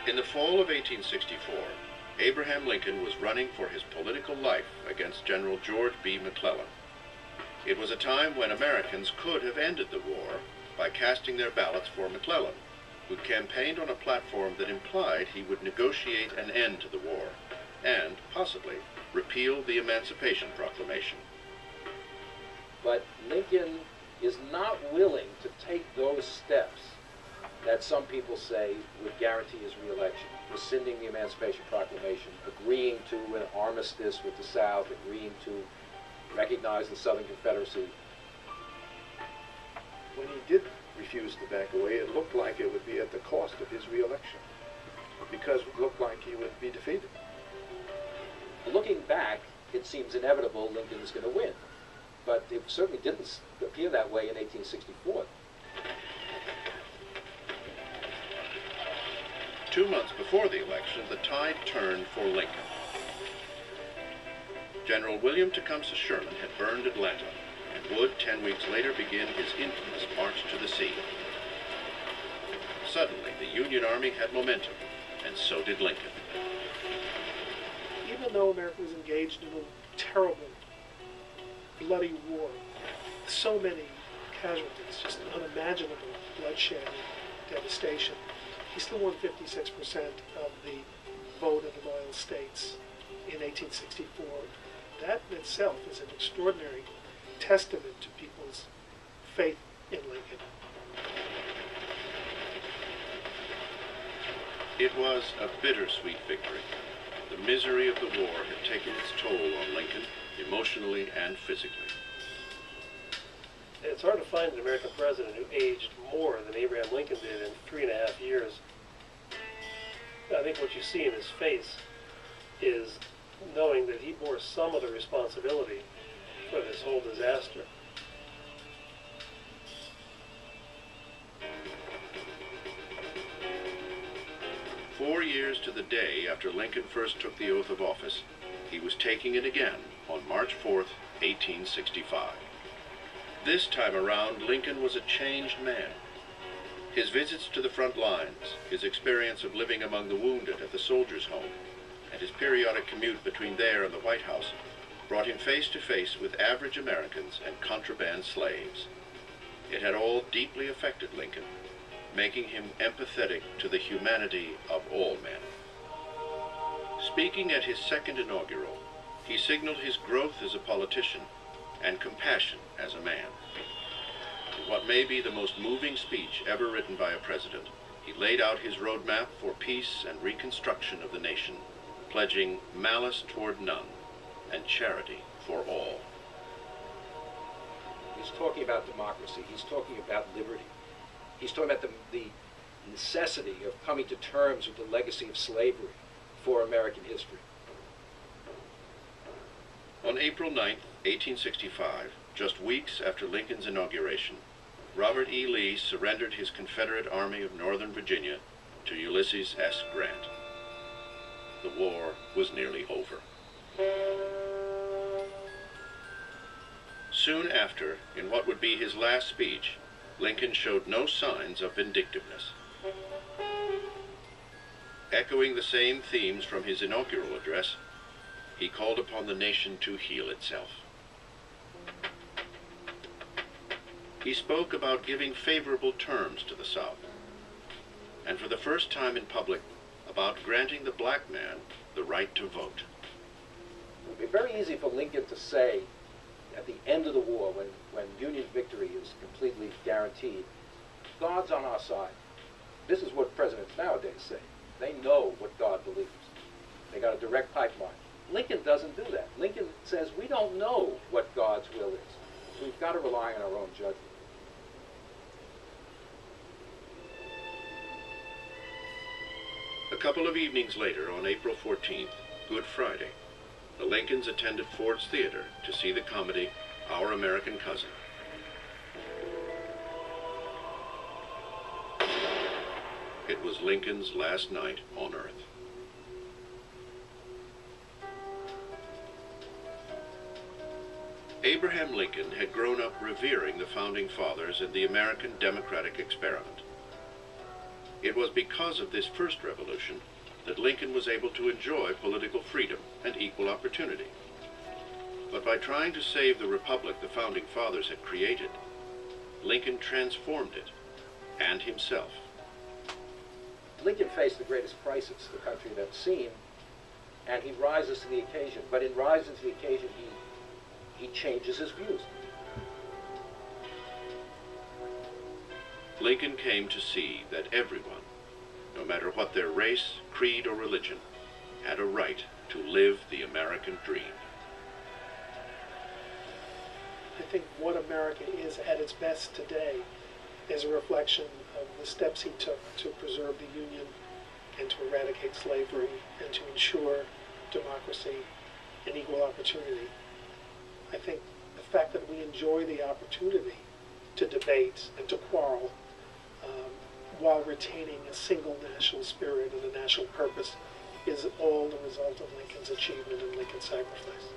In the fall of 1864, Abraham Lincoln was running for his political life against General George B. McClellan. It was a time when Americans could have ended the war by casting their ballots for McClellan, who campaigned on a platform that implied he would negotiate an end to the war and, possibly, repeal the Emancipation Proclamation. But Lincoln is not willing to take those steps that some people say would guarantee his re-election. Rescinding the Emancipation Proclamation, agreeing to an armistice with the South, agreeing to recognize the Southern Confederacy. When he did refuse to back away, it looked like it would be at the cost of his re-election, because it looked like he would be defeated. Looking back, it seems inevitable Lincoln was going to win, but it certainly didn't appear that way in 1864. 2 months before the election, the tide turned for Lincoln. General William Tecumseh Sherman had burned Atlanta and would, 10 weeks later, begin his infamous March to the Sea. Suddenly, the Union Army had momentum, and so did Lincoln. Even though America was engaged in a terrible, bloody war, so many casualties, just unimaginable bloodshed and devastation, he still won 56% of the vote of the loyal states in 1864. That in itself is an extraordinary testament to people's faith in Lincoln. It was a bittersweet victory. The misery of the war had taken its toll on Lincoln, emotionally and physically. It's hard to find an American president who aged more than Abraham Lincoln did in 3.5 years. I think what you see in his face is knowing that he bore some of the responsibility for this whole disaster. "4 years to the day after Lincoln first took the oath of office, he was taking it again on March 4th, 1865. This time around, Lincoln was a changed man. His visits to the front lines, his experience of living among the wounded at the Soldiers' Home, and his periodic commute between there and the White House brought him face to face with average Americans and contraband slaves. It had all deeply affected Lincoln, making him empathetic to the humanity of all men. Speaking at his second inaugural, he signaled his growth as a politician and compassion as a man. In what may be the most moving speech ever written by a president, he laid out his roadmap for peace and reconstruction of the nation, pledging malice toward none and charity for all. He's talking about democracy. He's talking about liberty. He's talking about the necessity of coming to terms with the legacy of slavery for American history. On April 9, 1865, just weeks after Lincoln's inauguration, Robert E. Lee surrendered his Confederate Army of Northern Virginia to Ulysses S. Grant. The war was nearly over. Soon after, in what would be his last speech, Lincoln showed no signs of vindictiveness. Echoing the same themes from his inaugural address, he called upon the nation to heal itself. He spoke about giving favorable terms to the South, and for the first time in public, about granting the black man the right to vote. It would be very easy for Lincoln to say at the end of the war, when Union victory is completely guaranteed, God's on our side. This is what presidents nowadays say. They know what God believes. They got a direct pipeline. Lincoln doesn't do that. Lincoln says we don't know what God's will is. So we've got to rely on our own judgment. A couple of evenings later, on April 14th, Good Friday, the Lincolns attended Ford's Theater to see the comedy Our American Cousin. It was Lincoln's last night on Earth. Abraham Lincoln had grown up revering the Founding Fathers and the American democratic experiment. It was because of this first revolution that Lincoln was able to enjoy political freedom and equal opportunity. But by trying to save the republic the Founding Fathers had created, Lincoln transformed it and himself. Lincoln faced the greatest crisis the country had ever seen, and he rises to the occasion. But in rising to the occasion, he changes his views. Lincoln came to see that everyone, no matter what their race, creed, or religion, had a right to live the American dream. I think what America is at its best today is a reflection of the steps he took to preserve the Union and to eradicate slavery and to ensure democracy and equal opportunity. I think the fact that we enjoy the opportunity to debate and to quarrel while retaining a single national spirit and a national purpose is all the result of Lincoln's achievement and Lincoln's sacrifice.